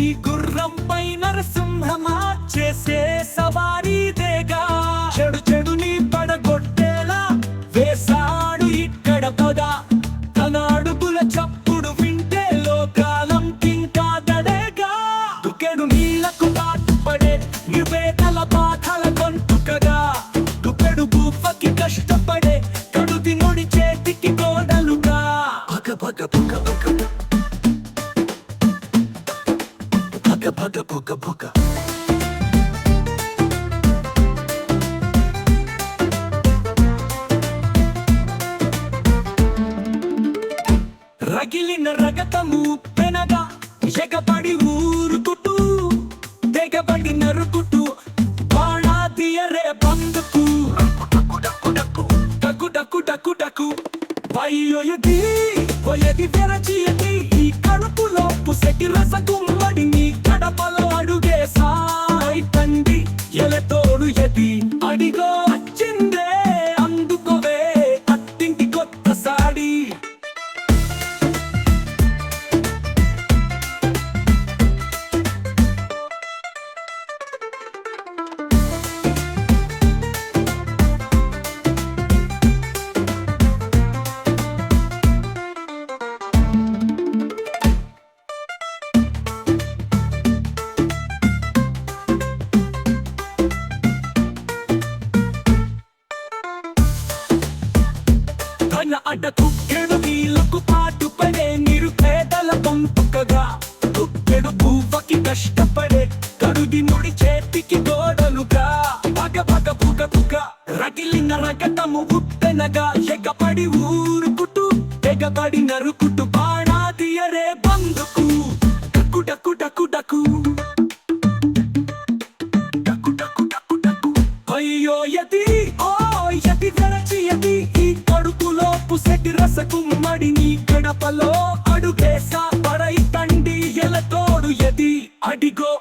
ఈ గుర్రంపై నరసింహమా చేసే సవారీదేగా చెడు చెడుని పడగొట్టేలా వేసాడు ఇక్కడ పద తన అడుగుల చప్పుడు వింటే లోకాలం ఇంకా దడేగా దుకెడు నీళ్లకు పాటుపడే నిర్వేదల బాధల గొంతుకగా దుకెడు భూపకి కష్టపడే కడుది నొడి చేతికి గోడలుగా భగ భగ భగ భగ భగ భగ భగ భగ రగిలిన రగతము పెనగా ఎగబడి ఊరుకుటూ తెగబడి నరుకుటూ బాణాదియరే బందుకు డకు డకు డకు డకు పయ్యొయది పొయది తెరచియది ఈ కడుపులో పుసటి రసగుమ్మడి నీ కడపలో అడుగేసాయి తండి ఎలతోడు ఎది అడిగో వచ్చిందే అందుకోవే అత్తింటి కొత్త సాడి అడ్డకు కెడు వీళ్ళకు పాటుపడే నిరుపేదల పంపుకగా దుక్కెడు పువ్వకి కష్టపడే కడుది నుడి చేతికి గోడలుగా భగ భగ భుగ భుగ రగిలిన రగతము ఉప్పెనగా ఎగబడి ఊరుకుటూ తెగబడి నరుకుటూ బాణాదియరే బందుకు డకు డకు డకు డకు డకు డకు డకు డకు అయ్యో యతి ఓ యతి తెరచి యతి ఈ కడుపులో పుసటి రసగుమ్మడి నీ గడపలో అడుగేసా పడై తండి ఎలతోడు ఎది అడిగో